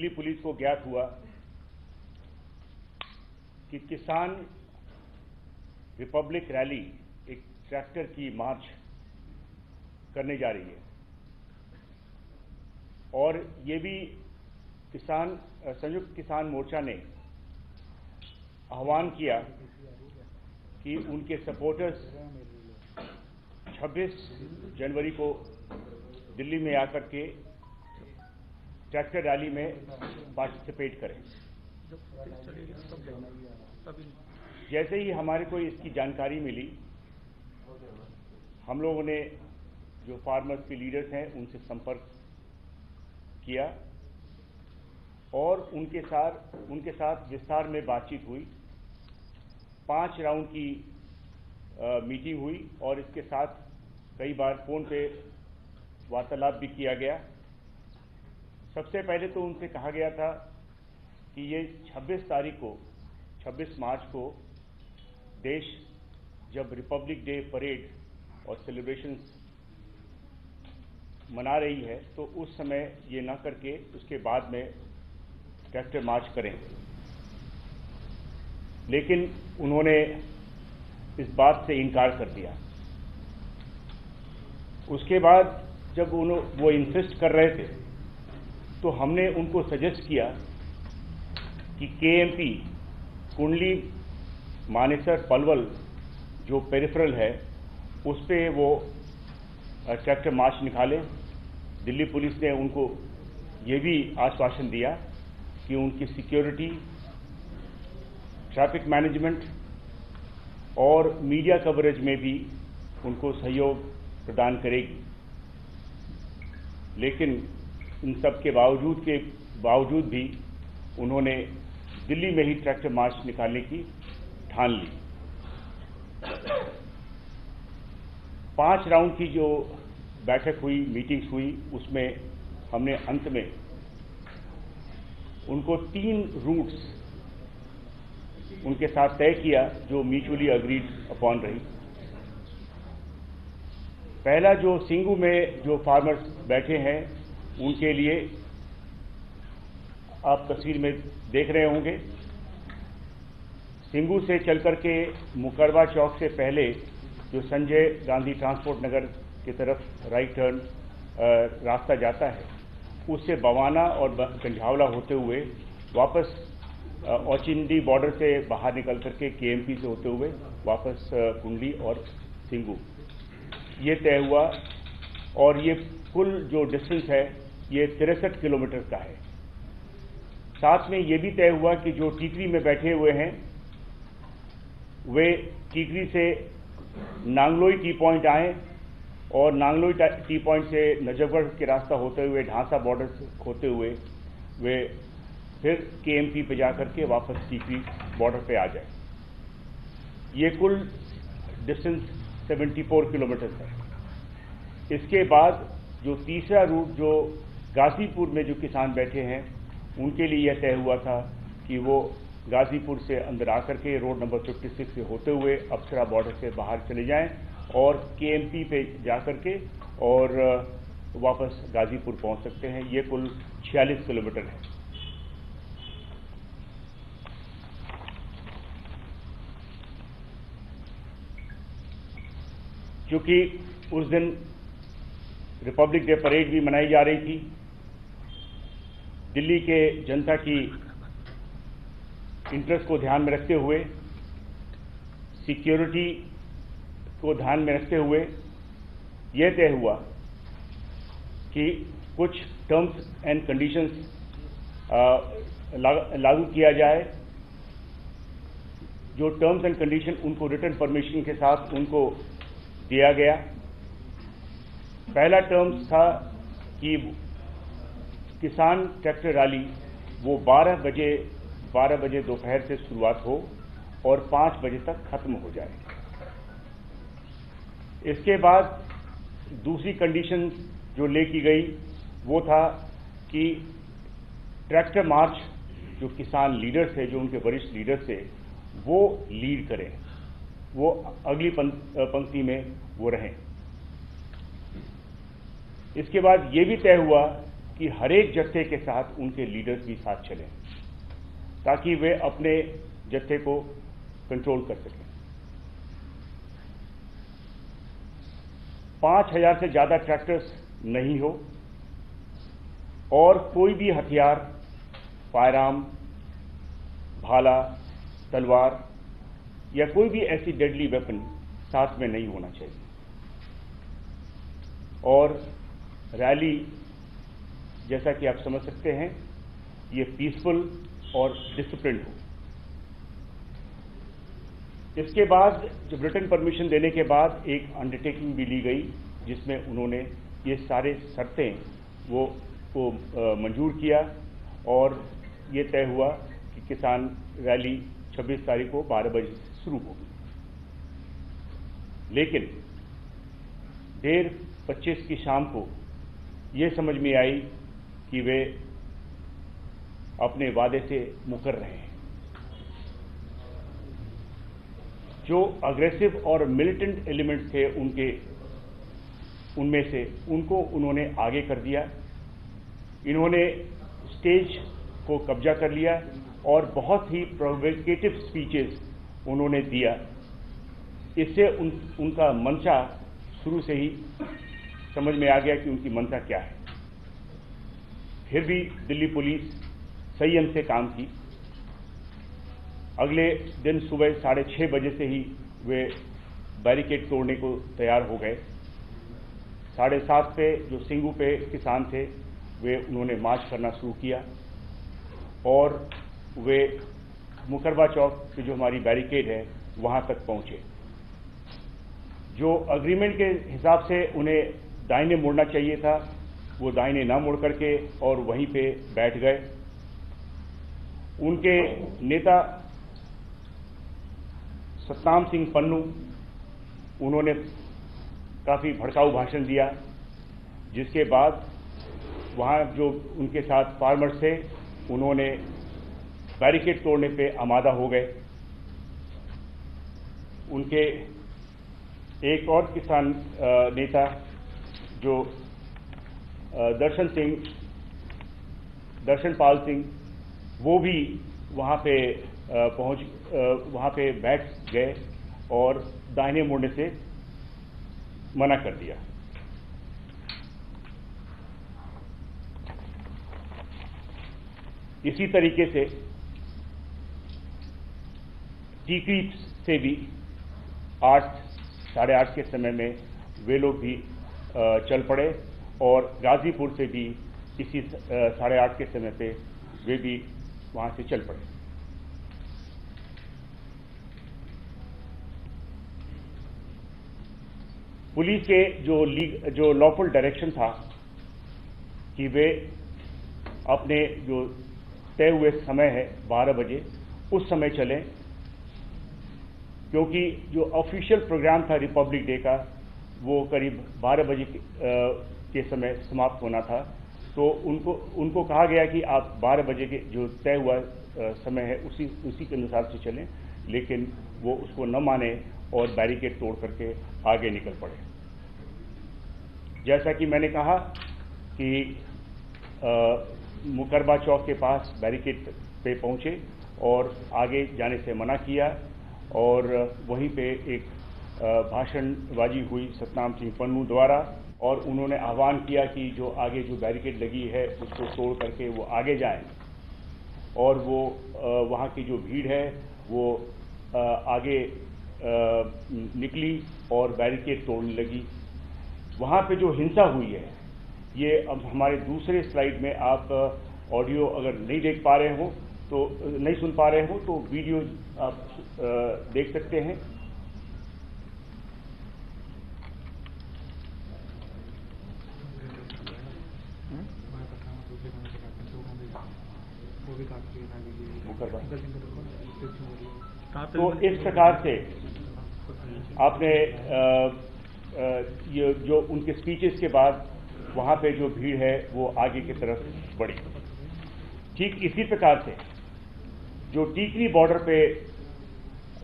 Delhi police को ज्ञात हुआ कि किसान रिपब्लिक रैली एक ट्रैक्टर की मार्च करने जा रही है और ये भी संयुक्त किसान मोर्चा ने आह्वान किया कि उनके सपोर्टर्स 26 जनवरी को दिल्ली में आकर के ट्रैक्टर रैली में पार्टिसिपेट करें। जैसे ही हमारे को इसकी जानकारी मिली, हम लोगों ने जो फार्मर्स के लीडर्स हैं उनसे संपर्क किया और उनके साथ विस्तार में बातचीत हुई। 5 राउंड की मीटिंग हुई और इसके साथ कई बार फोन पे वार्तालाप भी किया गया। सबसे पहले तो उनसे कहा गया था कि ये 26 मार्च को देश जब रिपब्लिक डे परेड और सेलिब्रेशंस मना रही है तो उस समय ये ना करके उसके बाद में ट्रैक्टर मार्च करें, लेकिन उन्होंने इस बात से इनकार कर दिया। उसके बाद जब वो इंसिस्ट कर रहे थे तो हमने उनको सजेस्ट किया कि केएमपी कुंडली मानेसर पलवल जो पेरिफेरल है उस पे वो ट्रैक्टर मार्च निकालें। दिल्ली पुलिस ने उनको ये भी आश्वासन दिया कि उनकी सिक्योरिटी, ट्रैफिक मैनेजमेंट और मीडिया कवरेज में भी उनको सहयोग प्रदान करेगी। लेकिन इन सब के बावजूद भी उन्होंने दिल्ली में ही ट्रैक्टर मार्च निकालने की ठान ली। 5 राउंड की जो बैठक हुई, मीटिंग्स हुई, उसमें हमने अंत में उनको 3 रूट्स उनके साथ तय किया जो म्यूचुअली अग्रीड अपॉन रही। पहला जो सिंगू में जो फार्मर्स बैठे हैं उनके लिए आप तस्वीर में देख रहे होंगे, सिंगू से चलकर के मुकरबा चौक से पहले जो संजय गांधी ट्रांसपोर्ट नगर की तरफ राइट टर्न रास्ता जाता है, उससे बवाना और कंझावला होते हुए वापस औचिंदी बॉर्डर से बाहर निकल करके केएमपी से होते हुए वापस कुंडली और सिंगू ये तय हुआ। और ये कुल जो डिस्टेंस है ये 63 किलोमीटर का है। साथ में ये भी तय हुआ कि जो टीकरी में बैठे हुए हैं वे टीकरी से नांगलोई टी पॉइंट आए और नांगलोई टी पॉइंट से नजफगढ़ के रास्ता होते हुए ढांसा बॉर्डर होते हुए वे फिर केएमपी पे जाकर के वापस टीकरी बॉर्डर पे आ जाए। ये कुल डिस्टेंस 74 किलोमीटर है। इसके बाद जो तीसरा रूट जो गाजीपुर में जो किसान बैठे हैं उनके लिए यह तय हुआ था कि वो गाजीपुर से अंदर आकर के रोड नंबर 56 से होते हुए अप्सरा बॉर्डर से बाहर चले जाएं और केएमपी पे जाकर के और वापस गाजीपुर पहुंच सकते हैं। ये कुल 46 किलोमीटर है। क्योंकि उस दिन रिपब्लिक डे परेड भी मनाई जा रही थी, दिल्ली के जनता की इंटरेस्ट को ध्यान में रखते हुए, सिक्योरिटी को ध्यान में रखते हुए यह तय हुआ कि कुछ टर्म्स एंड कंडीशंस लागू किया जाए। जो टर्म्स एंड कंडीशन उनको रिटर्न परमिशन के साथ उनको दिया गया। पहला टर्म्स था कि किसान ट्रैक्टर रैली वो 12 बजे दोपहर से शुरुआत हो और 5 बजे तक खत्म हो जाए। इसके बाद दूसरी कंडीशन जो लेकी गई वो था कि ट्रैक्टर मार्च जो किसान लीडर्स थे, जो उनके वरिष्ठ लीडर्स थे, वो लीड करें, वो अगली पंक्ति में वो रहें। इसके बाद ये भी तय हुआ कि हर एक जत्थे के साथ उनके लीडर्स भी साथ चलें ताकि वे अपने जत्थे को कंट्रोल कर सकें। 5000 से ज्यादा ट्रैक्टर्स नहीं हो और कोई भी हथियार, फायरआर्म, भाला, तलवार या कोई भी ऐसी डेडली वेपन साथ में नहीं होना चाहिए और रैली, जैसा कि आप समझ सकते हैं, ये पीसफुल और डिसिप्लिन हो। इसके बाद जब रिटन परमिशन देने के बाद एक अंडरटेकिंग भी ली गई जिसमें उन्होंने ये सारे शर्तें वो मंजूर किया और ये तय हुआ कि किसान रैली 26 तारीख को 12 बजे से शुरू होगी। लेकिन देर 25 की शाम को ये समझ में आई कि वे अपने वादे से मुकर रहे हैं। जो अग्रेसिव और मिलिटेंट एलिमेंट्स थे उनमें से उनको उन्होंने आगे कर दिया। इन्होंने स्टेज को कब्जा कर लिया और बहुत ही प्रोवोकेटिव स्पीचेस उन्होंने दिया। इससे उनका मंशा शुरू से ही समझ में आ गया कि उनकी मंशा क्या है। फिर भी दिल्ली पुलिस संयम से काम की। अगले दिन सुबह 6:30 बजे से ही वे बैरिकेड तोड़ने को तैयार हो गए। 7:30 पे जो सिंगू पे किसान थे वे उन्होंने मार्च करना शुरू किया और वे मुकरबा चौक पे जो हमारी बैरिकेड है वहां तक पहुंचे। जो अग्रीमेंट के हिसाब से उन्हें दाहिने मुड़ना चाहिए था वो दाहिने ना मुड़ करके और वहीं पे बैठ गए। उनके नेता सतनाम सिंह पन्नू, उन्होंने काफी भड़काऊ भाषण दिया, जिसके बाद वहां जो उनके साथ फार्मर्स थे उन्होंने बैरिकेड तोड़ने पे आमादा हो गए। उनके एक और किसान नेता जो दर्शनपाल सिंह, वो भी वहां पे बैठ गए और दाहिने मुड़ने से मना कर दिया। इसी तरीके से टीकरी से भी 8, साढ़े 8 के समय में वे लोग भी चल पड़े और गाजीपुर से भी इसी 8:30 के समय पे वे भी वहां से चल पड़े। पुलिस के जो लॉफुल डायरेक्शन था कि वे अपने जो तय हुए समय है 12 बजे उस समय चलें, क्योंकि जो ऑफिशियल प्रोग्राम था रिपब्लिक डे का वो करीब 12 बजे के समय समाप्त होना था। तो उनको कहा गया कि आप 12 बजे के जो तय हुआ समय है उसी के अनुसार से चलें, लेकिन वो उसको न माने और बैरिकेड तोड़ करके आगे निकल पड़े। जैसा कि मैंने कहा कि मुकरबा चौक के पास बैरिकेड पे पहुंचे और आगे जाने से मना किया और वहीं पे एक भाषणबाजी हुई सतनाम सिंह पन्नू द्वारा और उन्होंने आह्वान किया कि जो आगे जो बैरिकेड लगी है उसको तोड़ करके वो आगे जाएं और वो वहाँ की जो भीड़ है वो आगे निकली और बैरिकेड तोड़ने लगी। वहाँ पे जो हिंसा हुई है ये अब हमारे दूसरे स्लाइड में आप ऑडियो अगर नहीं देख पा रहे हो तो नहीं सुन पा रहे हो तो वीडियो आप देख सकते हैं। तो इस प्रकार से आपने ये जो उनके स्पीचेस के बाद वहां पे जो भीड़ है वो आगे की तरफ बढ़ी। ठीक इसी प्रकार से जो टीकरी बॉर्डर पे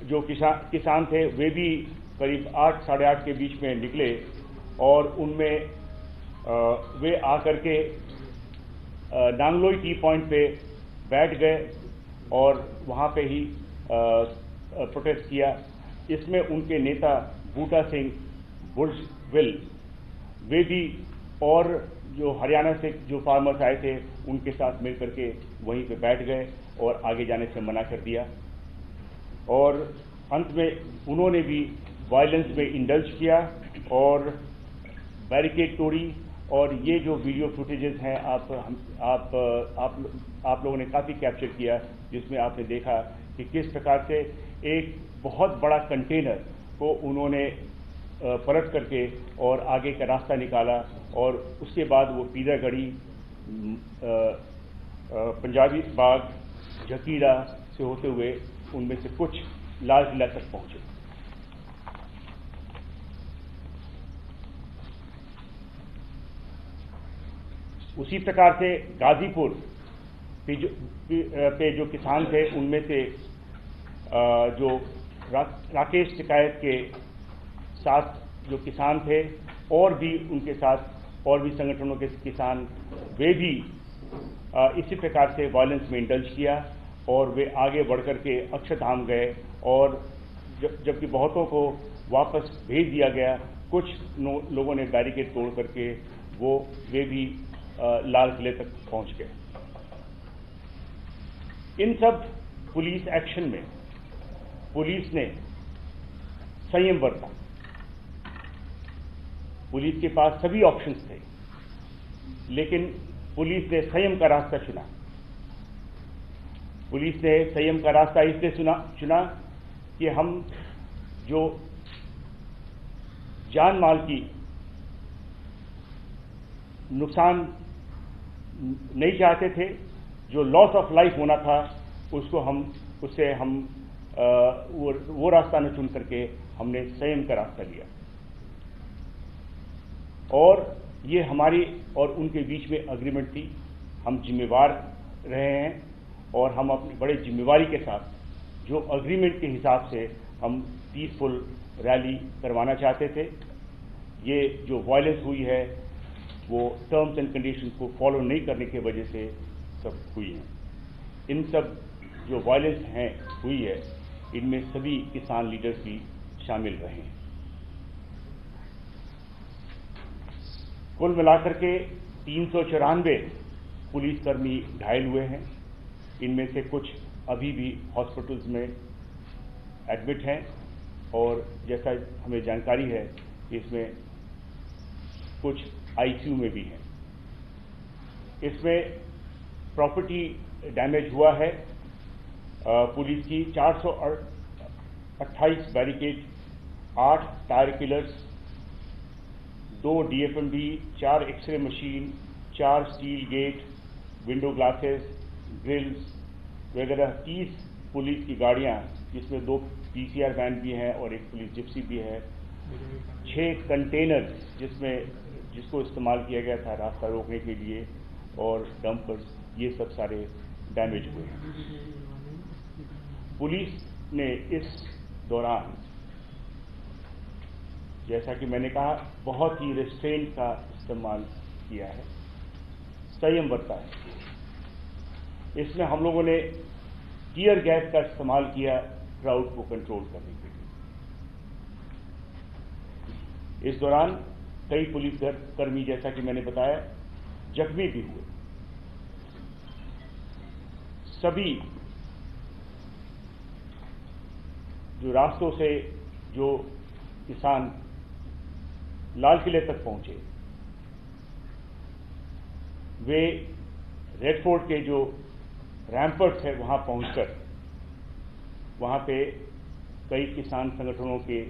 जो किसान थे वे भी करीब 8, साढ़े 8 के बीच में निकले और उनमें वे आकर के नांगलोई टी पॉइंट पे बैठ गए और वहाँ पे ही प्रोटेस्ट किया। इसमें उनके नेता बूटा सिंह बुर्जविल वे भी और जो हरियाणा से जो फार्मर्स आए थे उनके साथ मिलकर के वहीं पे बैठ गए और आगे जाने से मना कर दिया। और अंत में उन्होंने भी वायलेंस में इंडल्ज किया और बैरिकेड तोड़ी। और ये जो वीडियो फुटेजेस हैं आप लोगों ने काफ़ी कैप्चर किया, जिसमें आपने देखा कि किस प्रकार से एक बहुत बड़ा कंटेनर को उन्होंने पलट करके और आगे का रास्ता निकाला और उसके बाद वो पीरागढ़ी, पंजाबी बाग, झकीरा से होते हुए उनमें से कुछ लाल किला तक पहुंचे। उसी प्रकार से गाजीपुर पे जो किसान थे उनमें से जो राकेश टिकायत के साथ जो किसान थे और भी उनके साथ और भी संगठनों के किसान, वे भी इसी प्रकार से वायलेंस में इंडल्ज किया और वे आगे बढ़ कर के अक्षरधाम गए। और जबकि बहुतों को वापस भेज दिया गया, कुछ लोगों ने बैरिकेड तोड़ करके वे भी लाल किले तक पहुंच गए। इन सब पुलिस एक्शन में पुलिस ने संयम बरता। पुलिस के पास सभी ऑप्शंस थे, लेकिन पुलिस ने संयम का रास्ता चुना। पुलिस ने संयम का रास्ता इसलिए चुना कि हम जो जान माल की नुकसान नहीं चाहते थे, जो लॉस ऑफ लाइफ होना था उससे हम वो रास्ता न चुन करके हमने संयम का रास्ता लिया। और ये हमारी और उनके बीच में अग्रीमेंट थी। हम जिम्मेवार रहे हैं और हम अपनी बड़े जिम्मेवारी के साथ जो अग्रीमेंट के हिसाब से हम पीसफुल रैली करवाना चाहते थे। ये जो वायलेंस हुई है वो टर्म्स एंड कंडीशंस को फॉलो नहीं करने की वजह से सब हुई है। इन सब जो वायलेंस हुई है, इनमें सभी किसान लीडर्स भी शामिल रहे हैं। कुल मिलाकर के 394 पुलिसकर्मी घायल हुए हैं। इनमें से कुछ अभी भी हॉस्पिटल्स में एडमिट हैं और जैसा हमें जानकारी है इसमें कुछ आईसीयू में भी हैं। इसमें प्रॉपर्टी डैमेज हुआ है पुलिस की 428 barricade, 8 tyre killers, 2 DFMD, 4 x ray machine, 4 steel gate, window glasses, grills वगैरह 30 पुलिस की गाड़ियां, जिसमें 2 PCR वैन भी हैं और 1 पुलिस जिप्सी भी है, 6 कंटेनर जिसको इस्तेमाल किया गया था रास्ता रोकने के लिए, और डंपर्स, ये सब सारे डैमेज हुए हैं। पुलिस ने इस दौरान, जैसा कि मैंने कहा, बहुत ही रेस्ट्रेंट का इस्तेमाल किया है, संयम बरता है। इसमें हम लोगों ने टीयर गैस का इस्तेमाल किया क्राउड को कंट्रोल करने के लिए। इस दौरान कई पुलिसकर्मी, जैसा कि मैंने बताया, जख्मी भी हुए। सभी जो रास्तों से जो किसान लाल किले तक पहुंचे, वे रेड फोर्ट के जो रैम्पर्ट्स है वहां पहुंचकर वहां पे कई किसान संगठनों के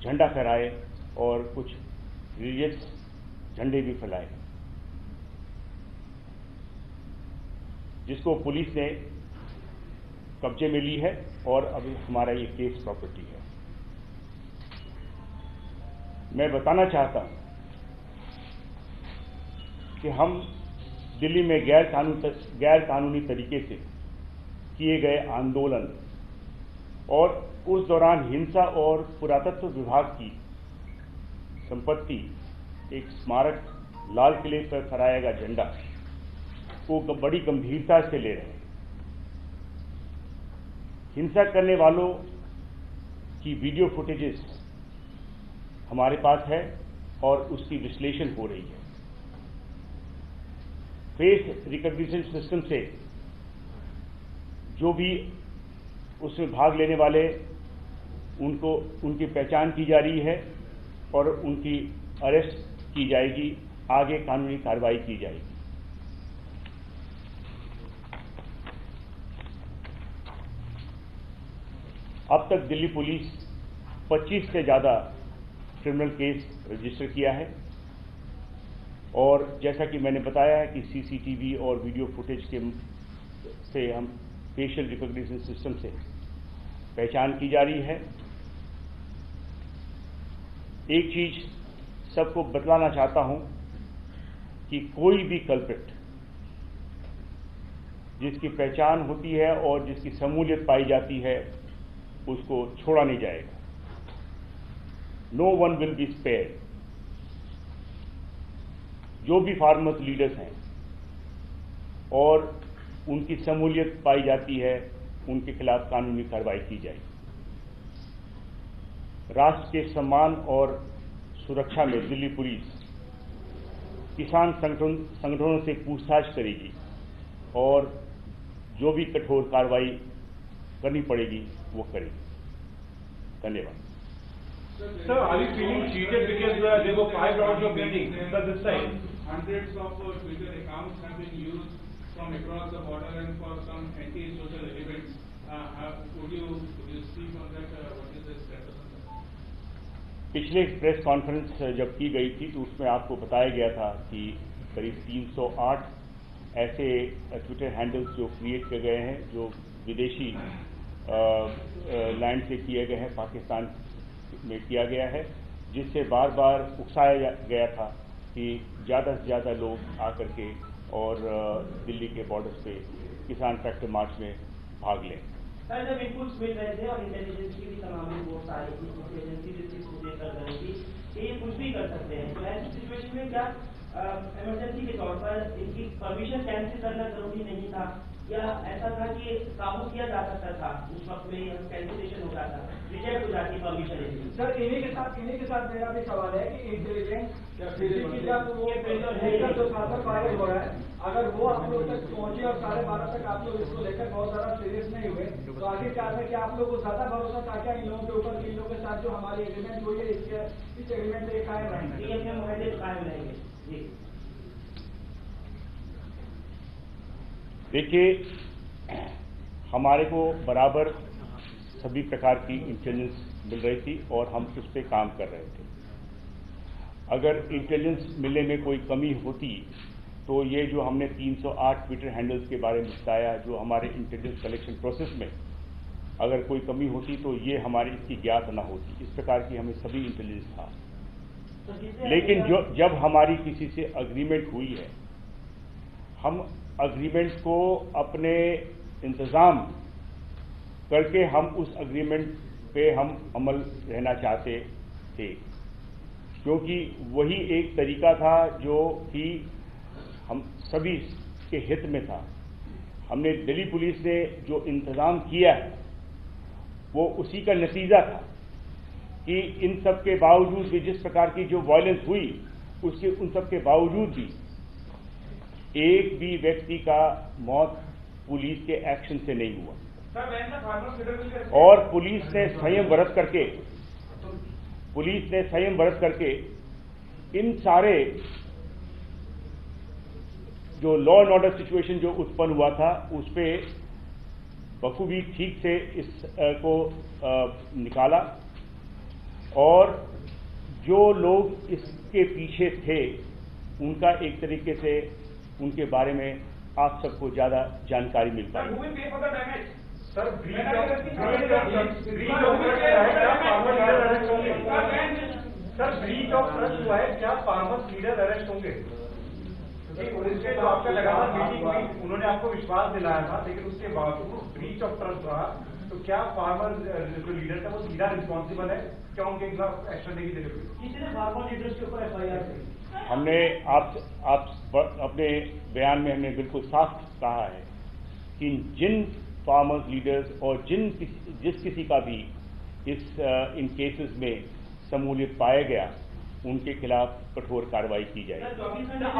झंडा फहराए और कुछ रिलीजियस झंडे भी फैलाए, जिसको पुलिस ने कब्जे में ली है और अभी हमारा ये केस प्रॉपर्टी है। मैं बताना चाहता हूं कि हम दिल्ली में गैर कानूनी तरीके से किए गए आंदोलन और उस दौरान हिंसा और पुरातत्व विभाग की संपत्ति, एक स्मारक लाल किले पर फहराया गया झंडा को बड़ी गंभीरता से ले रहे हैं। हिंसा करने वालों की वीडियो फुटेजेस हमारे पास है और उसकी विश्लेषण हो रही है। फेस रिकॉग्निशन सिस्टम से जो भी उसमें भाग लेने वाले उनकी पहचान की जा रही है और उनकी अरेस्ट की जाएगी, आगे कानूनी कार्रवाई की जाएगी। अब तक दिल्ली पुलिस 25 से ज्यादा क्रिमिनल केस रजिस्टर किया है और जैसा कि मैंने बताया है कि सीसीटीवी और वीडियो फुटेज से हम फेशियल रिकॉग्निशन सिस्टम से पहचान की जा रही है। एक चीज सबको बतलाना चाहता हूं कि कोई भी कल्प्रिट जिसकी पहचान होती है और जिसकी शमूलियत पाई जाती है उसको छोड़ा नहीं जाएगा। No one will be spared. जो भी फार्मर्स लीडर्स हैं और उनकी शमूलियत पाई जाती है उनके खिलाफ कानूनी कार्रवाई की जाएगी। राष्ट्र के सम्मान और सुरक्षा में दिल्ली पुलिस किसान संगठनों से पूछताछ करेगी और जो भी कठोर कार्रवाई करनी पड़ेगी वो करेगी। धन्यवाद। Sir, are you feeling cheated because there were 5 rounds of meeting? Sir, this time hundreds of Twitter accounts have been used from across the border and for some anti-social elements. Would you speak on that? What is the status on that? पिछले press conference जब की गई थी तो उसमें आपको बताया गया था कि करीब 308 ऐसे ट्विटर हैंडल्स जो क्रिएट किए गए हैं जो विदेशी लैंड से किए गए हैं, पाकिस्तान में किया गया है, जिससे बार बार उकसाया गया था कि ज़्यादा से ज़्यादा लोग आकर के और दिल्ली के बॉर्डर पे किसान ट्रैक्टर मार्च में भाग लें। सर, जब इनपुट्स मिल रहे थे और इंटेलिजेंस की भी तमाम रिपोर्ट्स आ रही थी, एजेंसी जिस मुझे कर रही थी कि ये कुछ भी कर सकते हैं, तो ऐसी सिचुएशन में क्या इमरजेंसी के तौर पर इनकी परमिशन कैंसिल करना जरूरी नहीं था या ऐसा था कि काबू किया जा सकता था, उस वक्त में कैंसिलेशन हो जाता, रिजेक्ट हो जाती परमिशन? सर, इन्हीं के साथ मेरा भी सवाल है कि इंटेलिजेंस जो फाइल हो रहा है, अगर वो आप लोग तक पहुंचे और 12:30 तक आप लोग इसको लेकर बहुत ज्यादा सीरियस नहीं हुए तो आगे क्या था कि आप लोग को ज्यादा भरोसा था क्या इन लोगों के ऊपर, इन लोगों के साथ जो हमारी एग्रीमेंट हुई है इस एग्रीमेंट पे कायम रहेंगे, अपने मुहैदे कायम रहेंगे? जी देखिए, हमारे को बराबर सभी प्रकार की इंटेलिजेंस मिल रही थी और हम उस पर काम कर रहे थे। अगर इंटेलिजेंस मिलने में कोई कमी होती तो ये जो हमने 308 ट्विटर हैंडल्स के बारे में बताया, जो हमारे इंटेलिजेंस कलेक्शन प्रोसेस में अगर कोई कमी होती तो ये हमारी इसकी ज्ञात न होती। इस प्रकार की हमें सभी इंटेलिजेंस था। लेकिन जब हमारी किसी से अग्रीमेंट हुई है, हम अग्रीमेंट को अपने इंतजाम करके हम उस अग्रीमेंट पे हम अमल रहना चाहते थे, क्योंकि वही एक तरीका था जो कि हम सभी के हित में था। हमने दिल्ली पुलिस ने जो इंतजाम किया है वो उसी का नतीजा था कि इन सब के बावजूद भी, जिस प्रकार की जो वायलेंस हुई उसके उन सब के बावजूद भी एक भी व्यक्ति का मौत पुलिस के एक्शन से नहीं हुआ और पुलिस ने संयम बरत करके इन सारे जो लॉ एंड ऑर्डर सिचुएशन जो उत्पन्न हुआ था उस पे बखूबी ठीक से इसको निकाला और जो लोग इसके पीछे थे उनका एक तरीके से उनके बारे में आप सबको ज्यादा जानकारी मिल पाएगी। सर, ब्रीच ऑफ ट्रस्ट हुआ है, क्या फार्मर्स लीडर अरेस्ट होंगे? उसके तो आपका लगातार मीटिंग हुई, उन्होंने आपको विश्वास दिलाया था, लेकिन उसके बावजूद ब्रीच ऑफ ट्रस्ट रहा, तो क्या फार्मर जो लीडर था वो सीधा रिस्पॉन्सिबल है? क्या उनके खिलाफ एक्शन नहीं की जरूरत? किसी ने फार्मर लीडर्स के ऊपर FIR करी? हमने आप अपने बयान में हमने बिल्कुल साफ कहा है कि जिन फार्मर्स लीडर्स और जिस किसी का भी इन केसेस में शमूलियत पाया गया उनके खिलाफ कठोर कार्रवाई की जाएगी।